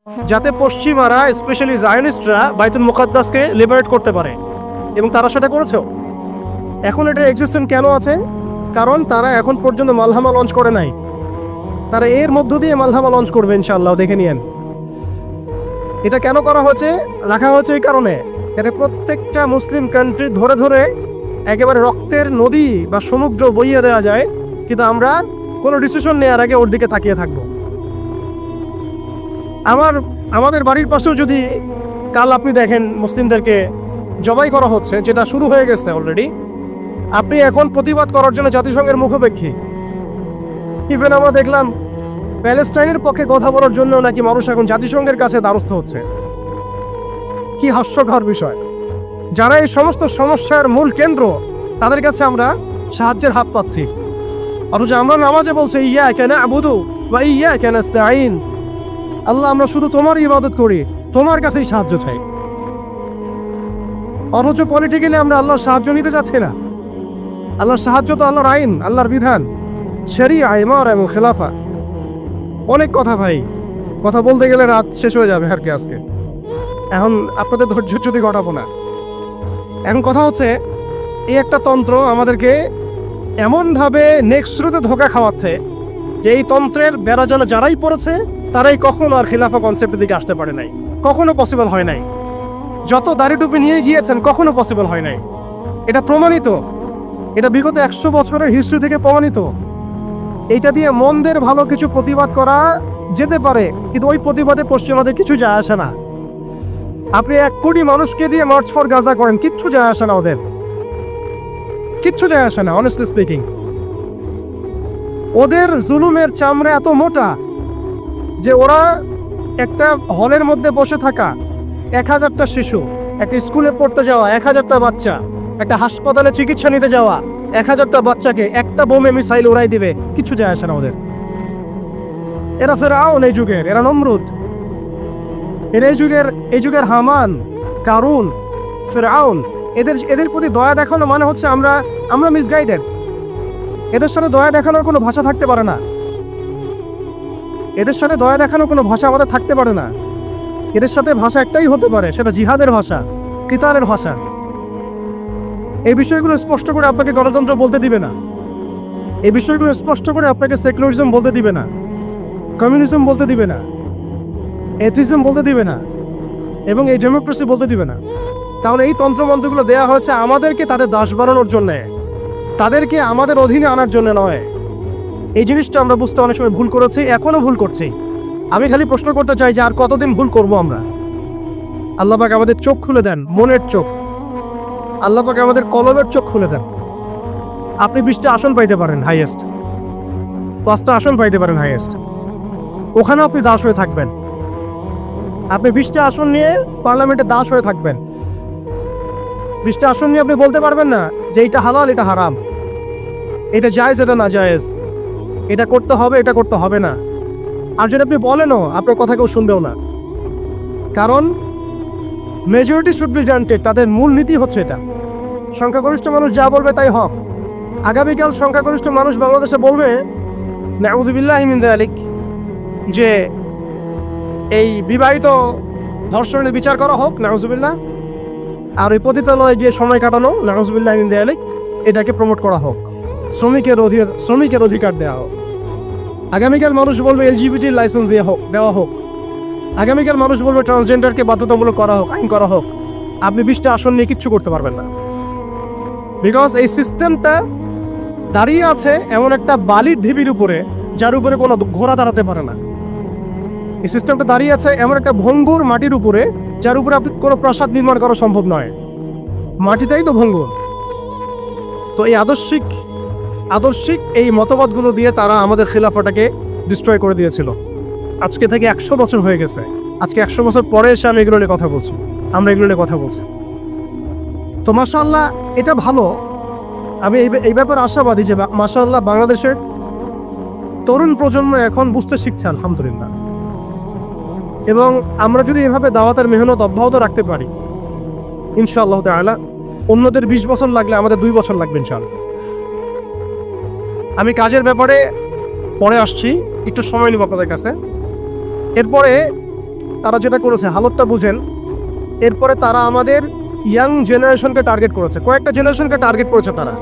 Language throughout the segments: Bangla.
যাতে পশ্চিমারা স্পেশালি জায়নিস্টরা বাইতুল মুকাদ্দাসকে লিবারেট করতে পারে, এবং তারা সেটা করেছেও। এখন এটা এক্সিস্টেন্ট কেন আছে? কারণ তারা এখন পর্যন্ত মালহামা লঞ্চ করে নাই। তারা এর মধ্য দিয়ে মালহামা লঞ্চ করবে ইনশাআল্লাহ, দেখে নিয়েন। এটা কেন করা হয়েছে, রাখা হয়েছে এই কারণে, যাতে প্রত্যেকটা মুসলিম কান্ট্রি ধরে ধরে একেবারে রক্তের নদী বা সমুদ্র বইয়ে দেওয়া যায়, কিন্তু আমরা কোনো ডিসিশন নেওয়ার আগে ওর দিকে তাকিয়ে থাকবো। আমাদের বাড়ির পাশেও যদি কাল আপনি দেখেন মুসলিমদেরকে জবাই করা হচ্ছে, যেটা শুরু হয়ে গেছে অলরেডি, আপনি এখন প্রতিবাদ করার জন্য জাতিসংঘের মুখোপেক্ষী। ইভেন আমরা দেখলাম প্যালেস্টাইনের পক্ষে কথা বলার জন্য নাকি মানুষ এখন জাতিসংঘের কাছে দ্বারস্থ হচ্ছে। কি হাস্যকর বিষয়! যারা এই সমস্ত সমস্যার মূল কেন্দ্র, তাদের কাছে আমরা সাহায্যের হাত পাচ্ছি, অথচ আমরা নামাজে বলছি ইয়াকা না'বুদু ওয়া ইয়াকা নাস্তাঈন, আল্লাহ আমরা শুধু তোমার ইবাদত করি, তোমার কাছেই সাহায্য চাই। অথচ পলিটিক্যালি আমরা আল্লাহর সাহায্য নিতে চাচ্ছি না। আল্লাহর সাহায্য তো আল্লাহর আইন, আল্লাহর বিধান, শরিয়া, ইমার এবং খেলাফা। অনেক কথা ভাই, কথা বলতে গেলে রাত শেষ হয়ে যাবে আর কি আজকে। এখন আপনাদের ধৈর্য যদি ঘটাবো না। এখন কথা হচ্ছে, এই একটা তন্ত্র আমাদেরকে এমনভাবে নেক্সট থ্রুতে ধোঁকা খাওয়াচ্ছে যে এই তন্ত্রের বেড়াজালে যারাই পড়েছে তারাই কখনো আর খিলাফা কনসেপ্টের দিকে আসতে পারে নাই, কখনো পসিবল হয় নাই। যত দাড়ি টুপি নিয়ে গিয়েছেন কখনো পসিবল হয় নাই। এটা প্রমাণিত, এটা বিগত 100 বছরের হিস্ট্রি থেকে প্রমাণিত। এইটা দিয়ে মন্দের ভালো কিছু প্রতিবাদ করা যেতে পারে, কিন্তু ওই প্রতিবাদে পশ্চিমাদের কিছু যায় আসে না। আপনি 1 কোটি মানুষকে দিয়ে মার্চ ফর গাজা করেন, কিচ্ছু যায় আসে না, ওদের কিচ্ছু যায় আসে না। অনেস্টলি স্পিকিং, ওদের জুলুমের চামড়া এত মোটা যে ওরা একটা হলের মধ্যে বসে থাকা 1000টা শিশু, একটা স্কুলে পড়তে যাওয়া 1000টা বাচ্চা, একটা হাসপাতালে চিকিৎসা নিতে যাওয়া 1000টা বাচ্চাকে একটা বোমে মিসাইল উড়াই দিবে, কিছু যায় আসে না ওদের। এরা ফেরাউন এই যুগের, এরা নমরুদ, এরা এই যুগের হামান, কারুন, ফেরাউন। এদের প্রতি দয়া দেখানো মানে হচ্ছে আমরা মিসগাইডেড। এদের সাথে দয়া দেখানোর কোনো ভাষা থাকতে পারে না। এদের সাথে দয়া দেখানোর কোনো ভাষা আমাদের থাকতে পারে না। এদের সাথে ভাষা একটাই হতে পারে, সেটা জিহাদের ভাষা, কিতালের ভাষা। এই বিষয়গুলো স্পষ্ট করে আপনাকে গণতন্ত্র বলতে দিবে না। এই বিষয়গুলো স্পষ্ট করে আপনাকে সেকুলারিজম বলতে দিবে না, কমিউনিজম বলতে দিবে না, এথিজম বলতে দিবে না, এবং এই ডেমোক্রেসি বলতে দিবে না। তাহলে এই তন্ত্রমন্ত্রগুলো দেওয়া হয়েছে আমাদেরকে তাদের দাস বানানোর জন্যে, তাদেরকে আমাদের অধীনে আনার জন্য নয়। এই জিনিসটা আমরা বুঝতে অনেক সময় ভুল করেছি, এখনও ভুল করছি। আমি খালি প্রশ্ন করতে চাই যে আর কতদিন ভুল করব আমরা? আল্লাহ পাক আমাদের চোখ খুলে দেন, মনের চোখ। আল্লাহ পাক আমাদের কলবের চোখ খুলে দেন। আপনি 20টা আসন পাইতে পারেন হাইয়েস্ট, 5টা আসন পাইতে পারেন হাইয়েস্ট, ওখানে আপনি দাস হয়ে থাকবেন। আপনি 20টা আসন নিয়ে পার্লামেন্টে দাস হয়ে থাকবেন। 20টা আসন নিয়ে আপনি বলতে পারবেন না যে এটা হালাল, এটা হারাম, এটা জায়েজ, এটা না জায়েজ, এটা করতে হবে, এটা করতে হবে না। আর যদি আপনি বলেনও, আপনার কথা কেউ শুনবেও না। কারণ মেজরিটি শুড বি গ্রান্টেড, তাদের মূল নীতি হচ্ছে এটা। সংখ্যাগরিষ্ঠ মানুষ যা বলবে তাই হক। আগামীকাল সংখ্যাগরিষ্ঠ মানুষ বাংলাদেশে বলবে নাউযুবিল্লাহি মিন যালিক, যে এই বিবাহিত ধর্ষণের বিচার করা হোক, নাউযুবিল্লাহ, আর ওই পতিতালয়ে গিয়ে সময় কাটানো, নাউযুবিল্লাহি মিন যালিক, এটাকে প্রমোট করা হোক, শ্রমিকের অধিকার দেওয়া হোক। আগামীকাল মানুষ বলবে এলজিবিটি লাইসেন্স দেওয়া হোক। আগামীকাল মানুষ বলবে ট্রান্সজেন্ডারকে বাধ্যতামূলক করা হোক, আইন করা হোক। আপনি 20টা আসন নিয়ে কিচ্ছু করতে পারবেন না, বিকজ এই সিস্টেমটা দাঁড়িয়ে আছে এমন একটা বালির ঢিবির উপরে, যার উপরে কোনো ঘোড়া দাঁড়াতে পারে না। এই সিস্টেমটা দাঁড়িয়ে আছে এমন একটা ভঙ্গুর মাটির উপরে, যার উপরে আপনি কোনো প্রাসাদ নির্মাণ করা সম্ভব নয়। মাটিটাই তো ভঙ্গুর। তো এই আদর্শিক এই মতবাদগুলো দিয়ে তারা আমাদের খিলাফাটাকে ডিস্ট্রয় করে দিয়েছিল। আজকে থেকে 100 বছর হয়ে গেছে। আজকে 100 বছর পরে এসে আমরা এগুলো নিয়ে কথা বলছি। তো মাশাআল্লাহ, এটা ভালো। আমি এই ব্যাপারে আশাবাদী যে মাশাআল্লাহ বাংলাদেশের তরুণ প্রজন্ম এখন বুঝতে শিখছে, আলহামদুলিল্লাহ। এবং আমরা যদি এভাবে দাওয়াতের মেহনত অব্যাহত রাখতে পারি, ইনশাআল্লাহ তাআলা অন্যদের 20 বছর লাগলে আমাদের 2 বছর লাগবে ইনশাআল্লাহ। আমি কাজের ব্যাপারে পরে আসছি, একটু সময় নিব আপনাদের কাছে। এরপরে তারা যেটা করেছে হালতটা বুঝেন। এরপরে তারা আমাদের ইয়াং জেনারেশনকে টার্গেট করেছে, কয়েকটা জেনারেশনকে টার্গেট করেছে তারা।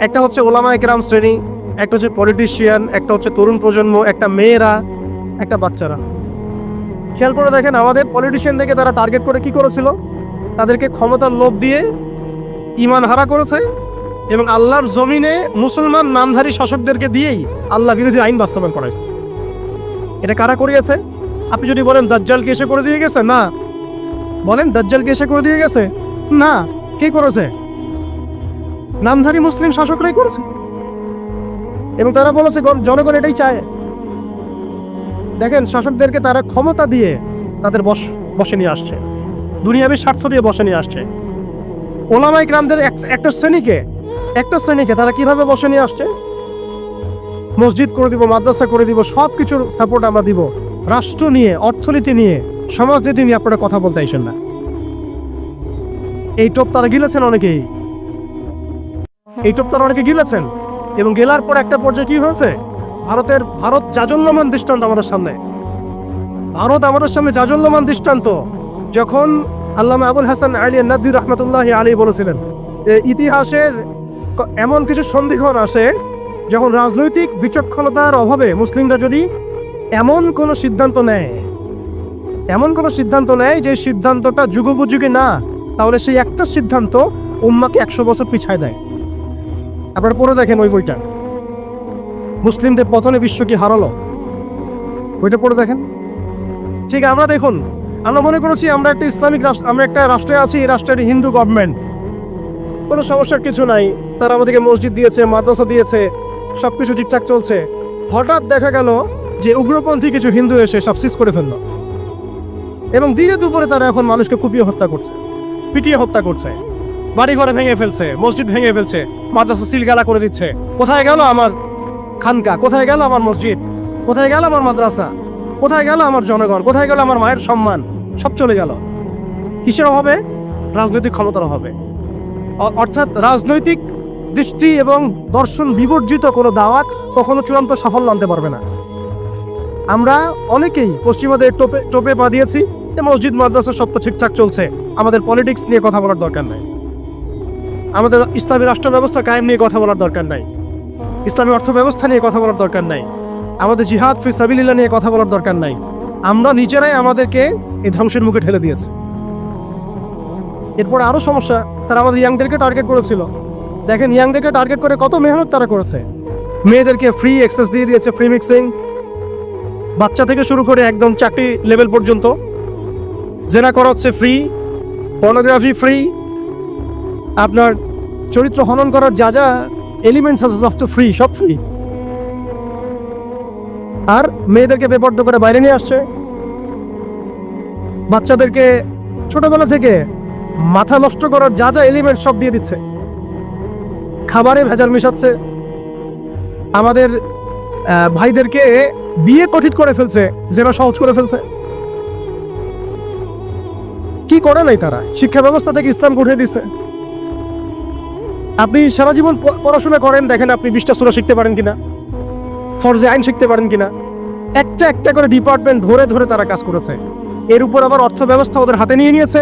একটা হচ্ছে ওলামায়ে কেরাম শ্রেণী, একটা হচ্ছে পলিটিশিয়ান, একটা হচ্ছে তরুণ প্রজন্ম, একটা মেয়েরা, একটা বাচ্চারা। খেয়াল করে দেখেন আমাদের পলিটিশিয়ানদেরকে তারা টার্গেট করে কি করেছিল, তাদেরকে ক্ষমতার লোভ দিয়ে ঈমান হারা করেছে এবং আল্লাহর জমিনে মুসলমান নামধারী শাসকদেরকে দিয়েই আল্লাহ বিরোধী আইন বাস্তবায়ন করেছে। এটা কারা করিয়েছে? আপনি যদি বলেন দাজ্জালকে এসে করে দিয়ে গেছে, না। বলেন দাজ্জালকে এসে করে দিয়ে গেছে, না। কে করেছে? নামধারী মুসলিম শাসকরাই করেছে এবং তারা বলেছে জনগণ এটাই চায়। দেখেন শাসকদেরকে তারা ক্ষমতা দিয়ে তাদের বসে নিয়ে আসছে, দুনিয়াবী স্বার্থ দিয়ে বসে নিয়ে আসছে। ওলামায়ে কেরামদের একটা শ্রেণীকে তারা কিভাবে বসে নিয়ে আসছে? মসজিদ করে দিব, মাদ্রাসা করে দিব, সব কিছুর সাপোর্ট আমরা দিব। রাষ্ট্র নিয়ে, অর্থনীতি নিয়ে, সমাজনীতি নিয়ে আপনারা কথা বলতে আইসেন না। এই টোপ তারা গিলেছেন অনেকেই, গিলেছেন এবং গেলার পর একটা পর্যায়ে কি হয়েছে, ভারত জাজল্যমান দৃষ্টান্ত আমাদের সামনে। জাজল্যমান দৃষ্টান্ত। যখন আল্লামা আবুল হাসান আলী নাদভী রহমতুল্লাহি আলাইহি বলেছিলেন ইতিহাসের এমন কিছু সন্ধিক্ষণ আসে যখন রাজনৈতিক বিচক্ষণতার অভাবে মুসলিমরা যদি এমন কোনো সিদ্ধান্ত নেয় যে সিদ্ধান্তটা যুগোপযোগী না, তাহলে সেই একটা সিদ্ধান্ত উম্মাকে 100 বছর পিছায় দেয়। আপনারা পড়ে দেখেন ওই বইটা, মুসলিমদের পতনে বিশ্ব কি হারালো, বইটা পড়ে দেখেন। ঠিক আমরা মনে করেছি আমরা একটা ইসলামিক রাষ্ট্র, আমরা একটা রাষ্ট্রে আছি, এই রাষ্ট্রের হিন্দু গভর্নমেন্ট, কোনো সমস্যার কিছু নাই, তারা আমাদেরকে মসজিদ দিয়েছে, মাদ্রাসা দিয়েছে, সব কিছু ঠিকঠাক চলছে। হঠাৎ দেখা গেল যে উগ্রপন্থী কিছু হিন্দু এসে সব সিজ করে ফেলল এবং ধীরে দুপুরে তারা এখন মানুষকে কুপিয়ে হত্যা করছে, পিটিয়ে হত্যা করছে, বাড়িঘরে ভেঙে ফেলছে, মসজিদ ভেঙে ফেলছে, মাদ্রাসা সিলগালা করে দিচ্ছে। কোথায় গেল আমার খানকা, কোথায় গেল আমার মসজিদ, কোথায় গেল আমার মাদ্রাসা, কোথায় গেল আমার জনগণ, কোথায় গেল আমার মায়ের সম্মান, সব চলে গেল। কিসের অভাবে? রাজনৈতিক ক্ষমতার অভাবে। অর্থাৎ রাজনৈতিক দৃষ্টি এবং দর্শন বিবর্জিত কোনো দাওয়াত কখনো চূড়ান্ত সাফল্য আনতে পারবে না। আমরা অনেকেই পশ্চিমাদের টোপে পা দিয়েছি, মসজিদ মাদ্রাসা সব তো ঠিকঠাক চলছে, আমাদের পলিটিক্স নিয়ে কথা বলার দরকার নাই, আমাদের ইসলামী রাষ্ট্র ব্যবস্থা কায়েম নিয়ে কথা বলার দরকার নাই, ইসলামী অর্থ ব্যবস্থা নিয়ে কথা বলার দরকার নাই, আমাদের জিহাদ ফি সাবিলিল্লাহ নিয়ে কথা বলার দরকার নাই। আমরা নিজেরাই আমাদেরকে এই ধ্বংসের মুখে ঠেলে দিয়েছি। এরপরে আরও সমস্যা, তারা আমাদের ইয়াংদেরকে টার্গেট করেছিল। দেখেন ইয়াংদেরকে টার্গেট করে কত মেহনত তারা করেছে। মেয়েদেরকে ফ্রি অ্যাক্সেস দিয়ে দিয়েছে, ফ্রি মিক্সিং, বাচ্চা থেকে শুরু করে একদম চাকরি লেভেল পর্যন্ত। জেনা করা হচ্ছে ফ্রি, পর্নোগ্রাফি ফ্রি, আপনার চরিত্র হনন করার যা এলিমেন্টস আছে সব তো ফ্রি, সব ফ্রি। আর মেয়েদেরকে বেপর্দা করে বাইরে নিয়ে আসছে, বাচ্চাদেরকে ছোটবেলা থেকে মাথা নষ্ট করার যা এলিমেন্ট সব দিয়ে দিচ্ছে, খাবারে ভেজাল মিশাচ্ছে, আমাদের ভাইদেরকে বিয়ে কঠিন করে ফেলছে, যেটা সহজ করে ফেলছে। কি করে নাই তারা? শিক্ষা ব্যবস্থা থেকে ইসলাম উঠিয়ে দিছে। আপনি সারা জীবন পড়াশোনা করেন, দেখেন আপনি 20টা সূরা শিখতে পারেন কিনা, ফরজে আইন শিখতে পারেন কিনা। একটা করে ডিপার্টমেন্ট ধরে ধরে তারা কাজ করেছে। এর উপর আবার অর্থ ব্যবস্থা ওদের হাতে নিয়ে নিয়েছে,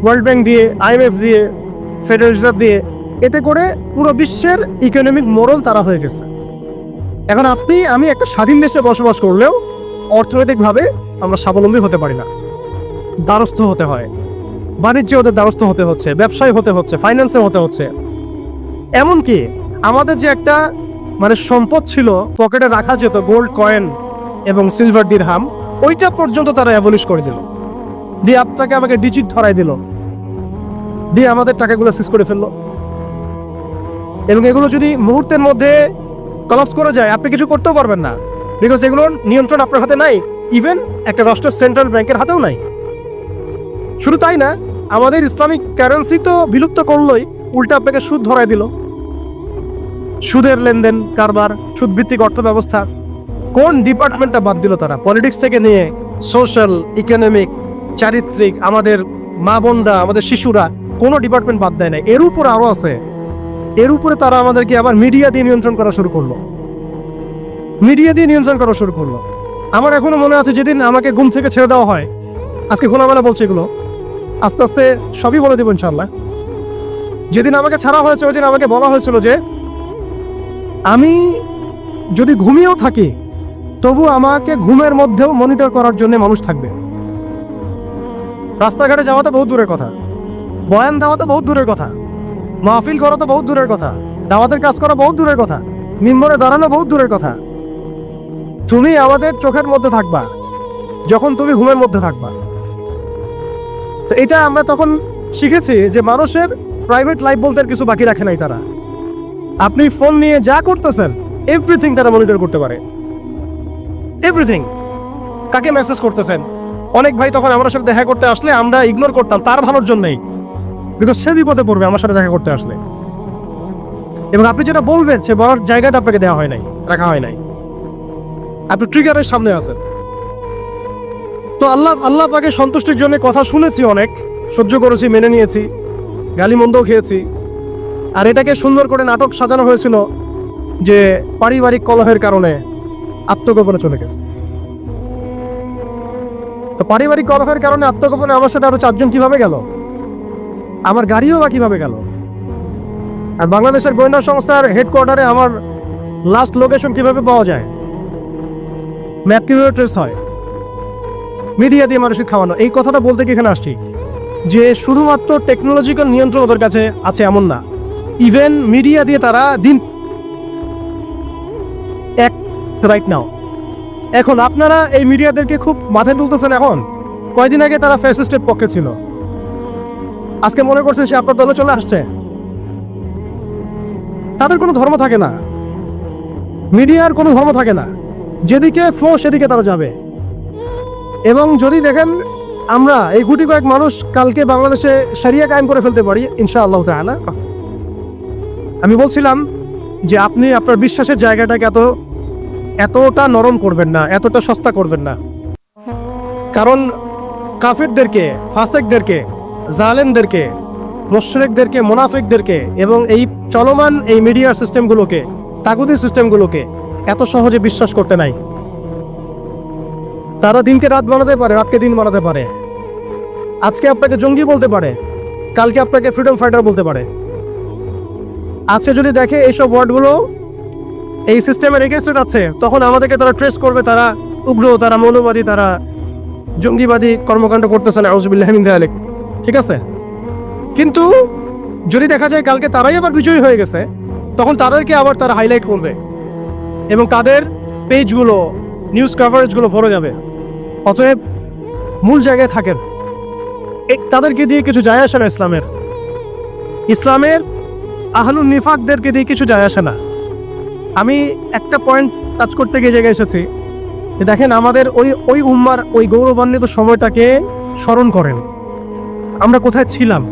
ওয়ার্ল্ড ব্যাংক দিয়ে, IMF দিয়ে, ফেডারেল রিজার্ভ দিয়ে। এতে করে পুরো বিশ্বের ইকোনমিক মোড়ল তারা হয়ে গেছে। এখন আমি একটা স্বাধীন দেশে বসবাস করলেও অর্থনৈতিকভাবে আমরা স্বাবলম্বী হতে পারি না, দ্বারস্থ হতে হয়, বাণিজ্যে ওদের দ্বারস্থ হতে হচ্ছে, ব্যবসায় হতে হচ্ছে, ফাইন্যান্সে হতে হচ্ছে। এমনকি আমাদের যে একটা সম্পদ ছিল পকেটে রাখা যেত, গোল্ড কয়েন এবং সিলভার দিরহাম, ওইটা পর্যন্ত তারা অ্যাবলিশ করে দিল, দিয়ে আমাকে ডিজিট ধরাই দিল, দিয়ে আমাদের টাকাগুলো সিজ করে ফেললো। এবং এগুলো যদি মুহূর্তের মধ্যে কলাপস করে যায়, আপনি কিছু করতেও পারবেন না, বিকজ এগুলোর নিয়ন্ত্রণ আপনার হাতে নাই, ইভেন একটা রাষ্ট্রের সেন্ট্রাল ব্যাংকের হাতেও নাই। শুধু তাই না, আমাদের ইসলামিক কারেন্সি তো বিলুপ্ত করলোই, উল্টা আপনাকে সুদ ধরাই দিল, সুদের লেনদেন কারবার, সুদভিত্তিক অর্থ ব্যবস্থা। কোন ডিপার্টমেন্টটা বাদ দিল তারা? পলিটিক্স থেকে নিয়ে সোশ্যাল, ইকোনমিক, চারিত্রিক, আমাদের মা বোনরা, আমাদের শিশুরা, কোনো ডিপার্টমেন্ট বাদ দেয় না। এর উপর আরও আছে, এর উপরে তারা আমাদেরকে আবার মিডিয়া দিয়ে নিয়ন্ত্রণ করা শুরু করলো। আমার এখনো মনে আছে যেদিন আমাকে ঘুম থেকে ছেড়ে দেওয়া হয়, আজকে খোলামেলা বলছি এগুলো, আস্তে আস্তে সবই বলে দেবো ইনশাল্লাহ। যেদিন আমাকে ছাড়া হয়েছে ওই দিন আমাকে বলা হয়েছিল যে আমি যদি ঘুমিয়েও থাকি তবু আমাকে ঘুমের মধ্যেও মনিটর করার জন্য মানুষ থাকবে। রাস্তাঘাটে যাওয়া তো বহুত দূরের কথা, বয়ান দেওয়া তো বহুত দূরের কথা, মাহফিল করা তো বহুত দূরের কথা, দাওয়াতের কাজ করা বহুত দূরের কথা, মিম্বরে দাঁড়ানো বহুত দূরের কথা। তুমি আমাদের চোখের মধ্যে থাকবা যখন তুমি ঘুমের মধ্যে থাকবা। তো এটা আমরা তখন শিখেছি যে মানুষের প্রাইভেট লাইফ বলতে আর কিছু বাকি রাখে নাই তারা। আপনি ফোন নিয়ে যা করতেছেন এভরিথিং তারা মনিটর করতে পারে, এভরিথিং। কাকে মেসেজ করতেছেন, অনেক ভাই তখন আমার সাথে দেখা করতে আসলে আমরা ইগনোর করতাম তার ভালোর জন্যই, বিকজ সে বিপদে পড়বে আমার সাথে দেখা করতে আসলে। এবং আপনি যেটা বলবেন সে বলার জায়গাটা আপনাকে দেওয়া হয় নাই, রাখা হয় নাই, আপনি ট্রিগারের সামনে আছেন। তো আল্লাহ পাকে সন্তুষ্টির জন্য কথা শুনেছি, অনেক সহ্য করেছি, মেনে নিয়েছি, গালি মন্দও খেয়েছি। আর এটাকে সুন্দর করে নাটক সাজানো হয়েছিল যে পারিবারিক কলহের কারণে আত্মগোপনে চলে গেছে। তো পারিবারিক কলহের কারণে আত্মগোপনে আমার সাথে আরো 4 জন কিভাবে গেল, আমার গাড়িও বা কিভাবে গেল। আর বাংলাদেশের গোয়েন্দা সংস্থার হেডকোয়ার্টারে আমার লাস্ট লোকেশন কিভাবে পাওয়া যায়, ম্যাপ কিভাবে ট্রেস হয়, মিডিয়া দিয়ে মানুষকে খাওয়ানো। এই কথাটা বলতে কি এখানে আসছি যে শুধুমাত্র টেকনোলজিক্যাল নিয়ন্ত্রণ ওদের কাছে আছে এমন না, ইভেন মিডিয়া দিয়ে তারা দিন এক রাইট নাও। এখন আপনারা এই মিডিয়াদেরকে খুব মাথায় তুলতেছেন। এখন কয়দিন আগে তারা ফ্যাসিস্টের পক্ষে ছিল, আজকে মনে করছে সে আপনার দলে চলে আসছে। তাদের কোনো ধর্ম থাকে না, মিডিয়ার কোনো ধর্ম থাকে না, যেদিকে ফ্লো সেদিকে তারা যাবে। এবং যদি দেখেন আমরা এই গুটি কয়েক মানুষ কালকে বাংলাদেশে শরিয়া কায়েম করে ফেলতে পারি ইনশাআল্লাহ তাআলা। আমি বলছিলাম যে আপনি আপনার বিশ্বাসের জায়গাটাকে এতটা নরম করবেন না, এতটা সস্তা করবেন না। কারণ কাফেরদেরকে, ফাসেকদেরকে, জালেমদেরকে, মুশরিকদেরকে, মুনাফিকদেরকে এবং এই চলমান এই মিডিয়া সিস্টেমগুলোকে, তাগুতি সিস্টেমগুলোকে এত সহজে বিশ্বাস করতে নাই। তারা দিনকে রাত বানাতে পারে, রাতকে দিন বানাতে পারে। আজকে আপনাকে জঙ্গি বলতে পারে, কালকে আপনাকে ফ্রিডম ফাইটার বলতে পারে। আজকে যদি দেখে এইসব ওয়ার্ডগুলো এই সিস্টেমের এগেইনস্টে যাচ্ছে, তখন আমাদেরকে তারা ট্রেস করবে, তারা উগ্র, তারা মৌলবাদী, তারা জঙ্গিবাদী কর্মকাণ্ড করতেছে না, আউযুবিল্লাহি মিন যালিক। ঠিক আছে, কিন্তু যদি দেখা যায় কালকে তারাই আবার বিজয়ী হয়ে গেছে, তখন তাদেরকে আবার তারা হাইলাইট করবে এবং তাদের পেজগুলো, নিউজ কভারেজগুলো ভরে যাবে। অতএব মূল জায়গায় থাকেন, তাদেরকে দিয়ে কিছু যায় আসে না। ইসলামের আহলুন নিফাকদেরকে দিয়ে কিছু যায় আসে না। আমি একটা পয়েন্ট টাচ করতে গিয়ে জায়গায় এসেছি যে দেখেন আমাদের ওই উম্মার ওই গৌরবান্বিত সময়টাকে স্মরণ করেন, আমরা কোথায় ছিলাম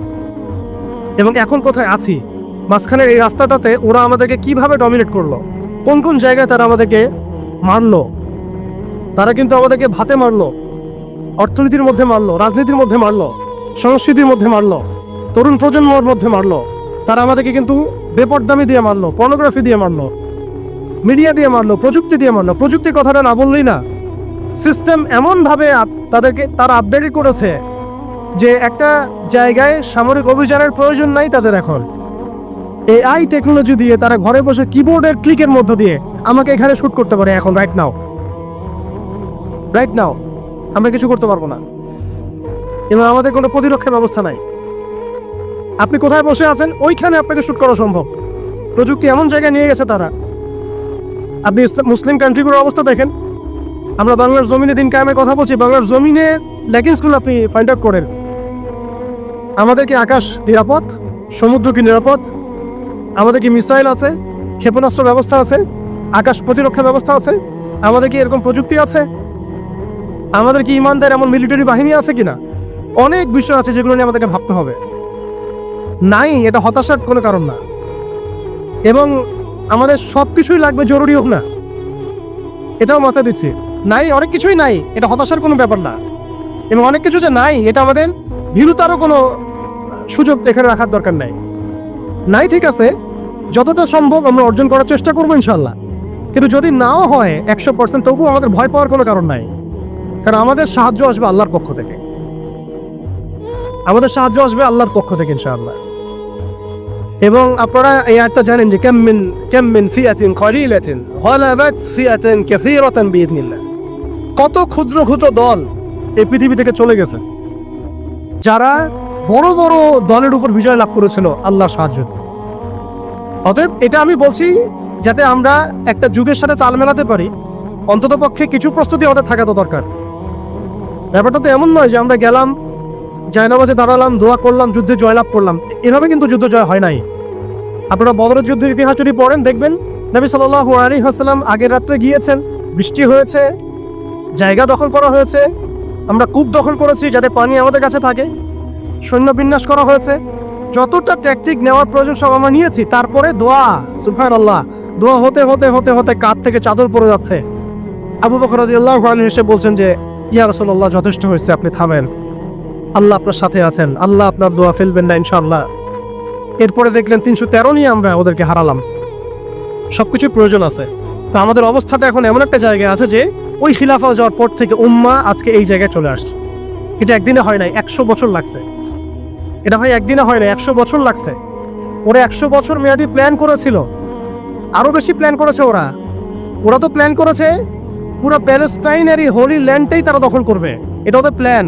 এবং এখন কোথায় আছি। মাঝখানের এই রাস্তাটাতে ওরা আমাদেরকে কিভাবে ডমিনেট করলো, কোন কোন জায়গায় তারা আমাদেরকে মারলো। তারা কিন্তু আমাদেরকে ভাতে মারলো, অর্থনীতির মধ্যে মারলো, রাজনীতির মধ্যে মারলো, সংস্কৃতির মধ্যে মারলো, তরুণ প্রজন্মের মধ্যে মারলো। তারা আমাদেরকে কিন্তু বেপরদামি দিয়ে মারলো, পর্নোগ্রাফি দিয়ে মারলো, মিডিয়া দিয়ে মারলো, প্রযুক্তি দিয়ে মারলো। প্রযুক্তির কথাটা না বললেই না, সিস্টেম এমনভাবে তারা আপডেট করেছে যে একটা জায়গায় সামরিক অভিযানের প্রয়োজন নাই তাদের। এখন এআই টেকনোলজি দিয়ে তারা ঘরে বসে কিবোর্ডের ক্লিকের মধ্য দিয়ে আমাকে এখানে শুট করতে পারে। এখন রাইট নাও আমরা কিছু করতে পারবো না এবং আমাদের কোনো প্রতিরক্ষা ব্যবস্থা নাই। আপনি কোথায় বসে আছেন ওইখানে আপনাকে শুট করা সম্ভব। প্রযুক্তি এমন জায়গায় নিয়ে গেছে তারা। আপনি মুসলিম কান্ট্রিগুলোর অবস্থা দেখেন। আমরা বাংলার জমিনে দিন কায়েমের কথা বলছি, বাংলার জমিনে লেগিংসগুলো আপনি ফাইন্ড আউট করেন। আমাদের কি আকাশ নিরাপদ, সমুদ্র কি নিরাপদ, আমাদের কি মিসাইল আছে, ক্ষেপণাস্ত্র ব্যবস্থা আছে, আকাশ প্রতিরক্ষা ব্যবস্থা আছে, আমাদের কি এরকম প্রযুক্তি আছে, আমাদের কি ইমানদার এমন মিলিটারি বাহিনী আছে কিনা। অনেক বিষয় আছে যেগুলো নিয়ে আমাদেরকে ভাবতে হবে। নাই, এটা হতাশার কোনো কারণ না। এবং আমাদের সব কিছুই লাগবে, জরুরি হোক না, এটাও মাথায় দিচ্ছি। নাই, অনেক কিছুই নাই, এটা হতাশার কোনো ব্যাপার না। এবং অনেক কিছু যে নাই, এটা আমাদের ভীরুতারও কোনো সুযোগ এখানে রাখার দরকার নাই। নাই, ঠিক আছে, যতটা সম্ভব আমরা অর্জন করার চেষ্টা করবো ইনশাল্লাহ। কিন্তু যদি নাও হয় 100%, তবুও আমাদের ভয় পাওয়ার কোনো কারণ নাই, কারণ আমাদের সাহায্য আসবে আল্লাহর পক্ষ থেকে। আমাদের সাহায্য আসবে আল্লাহর পক্ষ থেকে ইনশাআল্লাহ। এবং আপনারা এই আয়াতটা জানেন যে কাম মিন ফিআতিন কলিলাতিন গালাবাত ফিআতান কাসীরাতান বিইذنিল্লাহ। কত ক্ষুদ্র ক্ষুদ্র দল এই পৃথিবী থেকে চলে গেছে, যারা বড় বড় দলের উপর বিজয় লাভ করেছিল আল্লাহর সাহায্য। অতএব এটা আমি বলছি যাতে আমরা একটা যুগের সাথে তাল মেলাতে পারি, অন্তত পক্ষে কিছু প্রস্তুতি আমাদের থাকা তো দরকার। ব্যাপারটা তো এমন নয় যে আমরা গেলাম, জায়নামাজে দাঁড়ালাম, দোয়া করলাম, যুদ্ধে জয়লাভ করলাম। এভাবে কিন্তু যুদ্ধ জয় হয় নাই। আপনারা বদরের যুদ্ধের ইতিহাস যদি পড়েন দেখবেন নবী সাল্লাল্লাহু আলাইহি ওয়াসাল্লাম আগের রাত্রে গিয়েছেন, বৃষ্টি হয়েছে, জায়গা দখল করা হয়েছে, আমরা কূপ দখল করেছি যাতে পানি আমাদের কাছে থাকে, সৈন্য বিন্যাস করা হয়েছে, যতটা ট্যাকটিক নেওয়ার প্রয়োজন সব আমরা নিয়েছি। তারপরে দোয়া, সুবহানাল্লাহ, দোয়া হতে হতে হতে হতে কাঁধ থেকে চাদর পড়ে যাচ্ছে। আবু বকর রাদিয়াল্লাহু আনহু এসে বলছেন যে ইয়া রাসূলুল্লাহ, যথেষ্ট হয়েছে, আপনি থামেন, আল্লাহ আপনার সাথে আছেন, আল্লাহ আপনার দোয়া ফেলবেন না ইনশাআল্লাহ। এরপরে দেখলেন 313 নিয়ে আমরা ওদেরকে হারালাম। সবকিছুর প্রয়োজন আছে। তো আমাদের অবস্থাটা এখন এমন একটা জায়গায় আছে যে ওই খিলাফা যাওয়ার পর থেকে উম্মাহ আজকে এই জায়গায় চলে আসছে। এটা একদিনে হয় নাই, 100 বছর লাগছে। এটা ভাই একদিনে হয় নাই, 100 বছর লাগছে। ওরা 100 বছর মেয়াদি প্ল্যান করেছিল, আরো বেশি প্ল্যান করেছে। ওরা তো প্ল্যান করেছে পুরো প্যালেস্টাইনের এই হোলি ল্যান্ডটাই তারা দখল করবে। এটা ওদের প্ল্যান,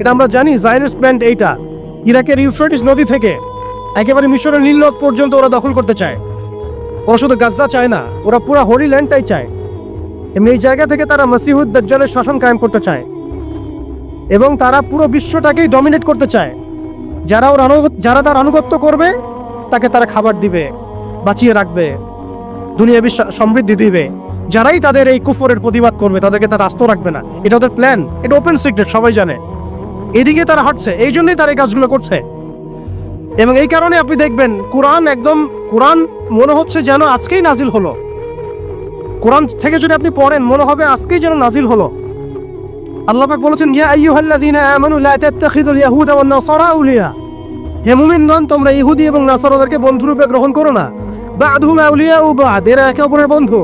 এটা আমরা জানি। জায়নিস্ট প্ল্যান এইটা, ইরাকের ইউফ্রেটিস নদী থেকে একেবারে মিশরের নীল নদ পর্যন্ত ওরা দখল করতে চায়। ওরা শুধু গাজা চায় না, ওরা পুরো হোলি ল্যান্ডটাই চায়। এবং এই জায়গা থেকে তারা মসিহুদ দাজ্জালের শাসন কায়েম করতে চায় এবং তারা পুরো বিশ্বটাকেই ডমিনেট করতে চায়। যারা তার আনুগত্য করবে তাকে তারা খাবার দিবে, বাঁচিয়ে রাখবে, দুনিয়াবী সমৃদ্ধি দিবে। যারাই তাদের এই কুফরের প্রতিবাদ করবে তাদেরকে তারা আস্ত রাখবে না। এটা ওদের প্ল্যান, এটা ওপেন সিক্রেট, সবাই জানে। এদিকে তারা হাঁটছে, এই জন্যই তারা এই কাজগুলো করছে। এবং এই কারণে আপনি দেখবেন কোরআন মনে হচ্ছে যেন আজকেই নাজিল হলো। কোরআন থেকে যদি আপনি পড়েন মনে হবে আজকেই যেন নাজিল হলো। আল্লাহ পাক বলেছেন, ইয়া আইয়ুহাল্লাযীনা আমানু লা তাত্তাখিযুল ইয়াহুদা ওয়ান নাসারা আউলিয়া। হে মুমিনগণ, তোমরা ইহুদি এবং নাসারাদেরকে বন্ধুরূপে গ্রহণ করো না। বা'দুহুম আউলিয়াউ বা'দ, এরা একে অপরের বন্ধু।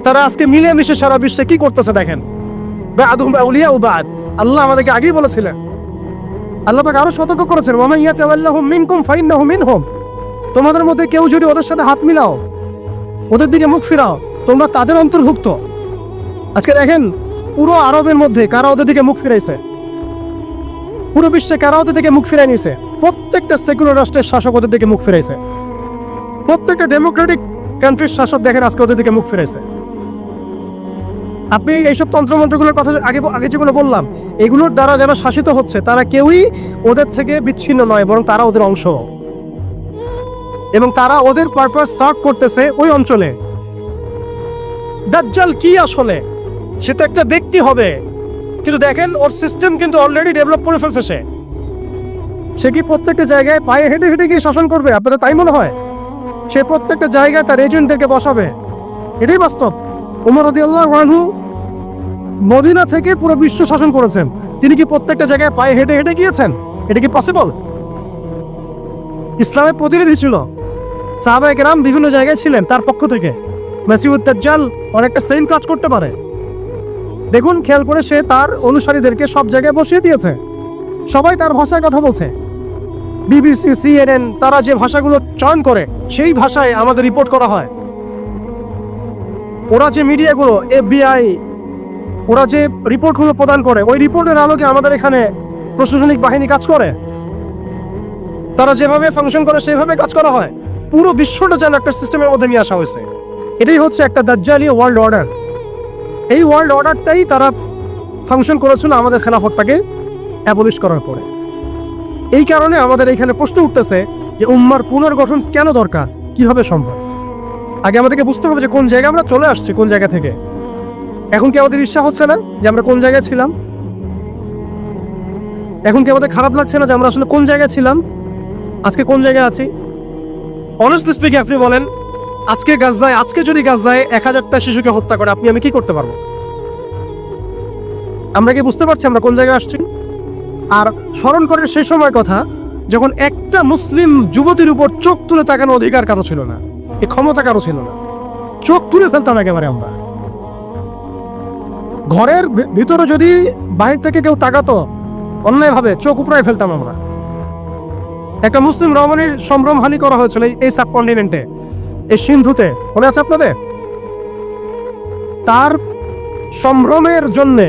তারা আজকে মিলেমিশে সারা বিশ্বে কি করতেছে দেখেন। বা'দুহুম আউলিয়াউ বা'দ, আল্লাহ আমাদেরকে আগেই বলেছিলেন। আল্লাহ পাক আরো সতর্ক করেছেন, ওয়া মান ইয়াতাওয়াল্লাহুম মিনকুম ফাইন্নাহু মিনহুম। তোমাদের মধ্যে কেউ যদি ওদের সাথে হাত মিলাও, ওদের দিকে মুখ ফিরাও, তোমরা তাদের অন্তর্ভুক্ত। আজকে দেখেন পুরো আরবের মধ্যে কারা ওদের দিকে মুখ ফিরাইছে, পুরো বিশ্বে কারা ওদের দিকে মুখ ফিরাই নিয়েছে। প্রত্যেকটা সেকুলার রাষ্ট্রের শাসক ওদের দিকে মুখ ফিরাইছে। প্রত্যেকটা ডেমোক্রেটিক কান্ট্রির শাসক দেখেন আজকে ওদের দিকে মুখ ফিরাইছে। আপনি এইসব তন্ত্রমন্ত্রগুলোর কথা আগে যেগুলো বললাম, এগুলোর দ্বারা যারা শাসিত হচ্ছে তারা কেউই ওদের থেকে বিচ্ছিন্ন নয়, বরং তারা ওদের অংশ এবং তারা ওদের পারপাস সার্ভ করতেছে ওই অঞ্চলে। দাজ্জাল কি আসলে? সে তো একটা ব্যক্তি হবে, কিন্তু দেখেন ওর সিস্টেম কিন্তু অলরেডি ডেভেলপ করে ফেলছে। সে কি প্রত্যেকটা জায়গায় পায়ে হেঁটে হেঁটে গিয়ে শাসন করবে? আপনাদের তাই মনে হয়? সে প্রত্যেকটা জায়গায় তার এজেন্টদেরকে বসাবে, এটাই বাস্তব। ওমর রাদিয়াল্লাহু আনহু মদিনা থেকে পুরো বিশ্ব শাসন করেছেন। তিনি কি প্রত্যেকটা জায়গায় পায়ে হেঁটে হেঁটে গিয়েছেন? এটা কি পসিবল? ইসলামের প্রতিনিধি ছিল, সাহাবায়ে কেরাম বিভিন্ন জায়গায় ছিলেন তার পক্ষ থেকে। মাসিহুদ দাজ্জাল অনেকটা সেম কাজ করতে পারে। দেখুন, খেয়াল করে সে তার অনুসারীদেরকে সব জায়গায় বসিয়ে দিয়েছে। সবাই তার ভাষায় কথা বলছে। বিবিসি, CNN, তারা যে ভাষাগুলো চয়ন করে সেই ভাষায় আমাদের রিপোর্ট করা হয়। ওরা যে মিডিয়াগুলো, FBI, ওরা যে রিপোর্টগুলো প্রদান করে, ওই রিপোর্টের আলোকে আমাদের এখানে প্রশাসনিক বাহিনী কাজ করে। তারা যেভাবে ফাংশন করে সেভাবে কাজ করা হয়। পুরো বিশ্বটা যেন একটা সিস্টেমের মধ্যে নিয়ে আসা হয়েছে। এটাই হচ্ছে একটা দাজ্জালি ওয়ার্ল্ড অর্ডার। এই ওয়ার্ল্ড অর্ডারটাই তারা ফাংশন করেছিল আমাদের খেলাফতটাকে অ্যাবলিশ করার পরে। এই কারণে আমাদের এইখানে প্রশ্ন উঠতেছে যে উম্মার পুনর্গঠন কেন দরকার, কিভাবে সম্ভব? আগে আমাদেরকে বুঝতে হবে যে কোন জায়গায় আমরা চলে আসছি, কোন জায়গা থেকে। এখন কি আমাদের ইচ্ছা হচ্ছে না যে আমরা কোন জায়গায় ছিলাম? এখন কি আমাদের খারাপ লাগছে না যে আমরা আসলে কোন জায়গায় ছিলাম, আজকে কোন জায়গায় আছি? অনেস্টলি স্পিকিং, আপনি বলেন আজকে যদি গাজায় 1000টা শিশুকে হত্যা করে আমি কি করতে পারবো? আমরা কি বুঝতে পারছি আমরা কোন জায়গায় আসছি? আর স্মরণ করেন সেই সময় কথা যখন একটা মুসলিম যুবতীর উপর চোখ তুলে তাকানোর অধিকার কারো ছিল না, এই ক্ষমতা কারো ছিল না। চোখ তুলে ফেলতাম একেবারে আমরা। ঘরের ভিতরে যদি বাহির থেকে কেউ তাকাতো অন্যায়ভাবে চোখ উপড়ায় ফেলতাম আমরা। একটা মুসলিম রমণীর সম্ভ্রমহানি করা হয়েছিল এই সাবকন্টিনেন্টে, এই সিন্ধুতে, মনে আছে আপনাদের? তার সম্ভ্রমের জন্যে,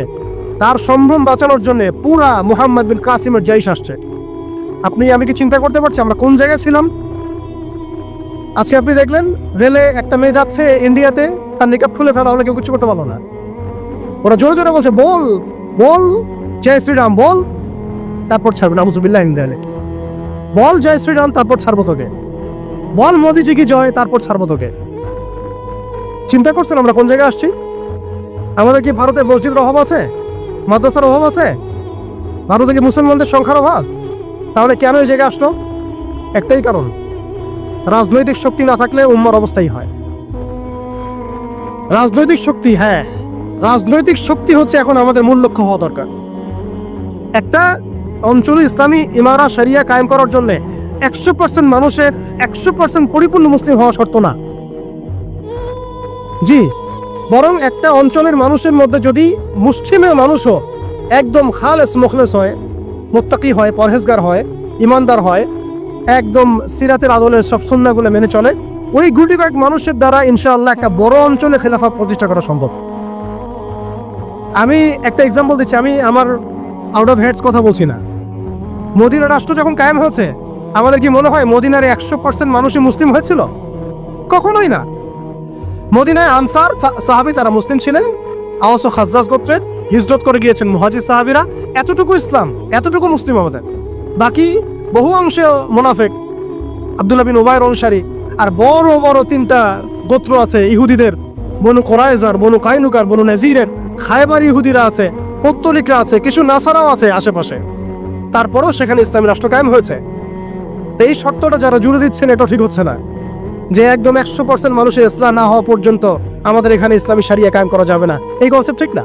তার সম্ভ্রম বাঁচানোর জন্য পুরা মুহাম্মদ বিন কাসিমের জয়শ আসছে। আপনি আমি কি চিন্তা করতে পারছি আমরা কোন জায়গায় ছিলাম? আজকে আপনি দেখলেন রেলে একটা মেয়ে যাচ্ছে ইন্ডিয়াতে, তার নিকাব খুলে ফেলা হলে কেউ কিছু করতে পারলো না। ওরা জোরে জোরে বলছে বল বল জয় শ্রীরাম বল, তারপর ছাড়বে না, আউযুবিল্লাহি মিন যালিক। বল জয় শ্রীরাম, তারপর ছাড়বো তোকে। বল মোদিজি কি জয়, তারপর ছাড়বো তোকে। চিন্তা করছেন আমরা কোন জায়গায় আসছি? আমাদের কি ভারতে মসজিদের অভাব আছে, মাদ্রাসার অভাব আছে? ভারতে কি মুসলমানদের সংখ্যার অভাব? তাহলে কেন এই জায়গায় আসলো? একটাই কারণ, রাজনৈতিক শক্তি না থাকলে উম্মার অবস্থাই হয়। রাজনৈতিক শক্তি, হ্যাঁ রাজনৈতিক শক্তি হচ্ছে এখন আমাদের মূল লক্ষ্য হওয়া দরকার। একটা অঞ্চলে ইসলামী ইমারা শরিয়া কায়েম করার জন্য 100% মানুষের 100% পরিপূর্ণ মুসলিম হওয়া শর্ত না। জি, বরং একটা অঞ্চলের মানুষের মধ্যে যদি মুসলিমের মানুষও একদম খালেস মুখলেস হয়, মুত্তাকি হয়, পরহেজগার হয়, ইমানদার হয়, একদম সিরাতের আদলের সব সুন্নাহগুলো মেনে চলে, ওই গুটি কয়েক মানুষের দ্বারা ইনশাআল্লাহ একটা বড় অঞ্চলে খেলাফা প্রতিষ্ঠা করা সম্ভব। আমি একটা এক্সাম্পল দিচ্ছি, আমি আমার আউট অফ হেডস কথা বলছি না। মদিনা রাষ্ট্র যখন কায়েম হয়েছে, আমাদের কি মনে হয় মদিনার 100% মানুষই মুসলিম হয়েছিল? কখনোই না। মদিনায় আনসার সাহাবী তারা মুসলিম ছিলেন, আওস ও খাজ্জাজ গোত্রের, হিজরত করে গিয়েছেন মুহাজির সাহাবীরা, এতটুকু ইসলাম, এতটুকু মুসলিম আমাদের। বাকি বহু অংশে মুনাফিক, আব্দুল্লাহ বিন উবাইর অনুসারী, আর বড় বড় 3টা গোত্র আছে ইহুদিদের, বনু কোরাইজার, বনু কাইনুকার, বনু নাজিরের, খায়বার ইহুদিরা আছে, পত্তলিকরা আছে, কিছু নাসারাও আছে আশেপাশে। তারপরেও সেখানে ইসলামী রাষ্ট্র কায়েম হয়েছে। এই শর্তটা যারা জুড়ে দিচ্ছেন এটা ঠিক হচ্ছে না, যে একদম 100% মানুষের ইসলাম না হওয়া পর্যন্ত আমাদের এখানে ইসলামী শরিয়া কায়েম করা যাবে না, এই কনসেপ্ট ঠিক না।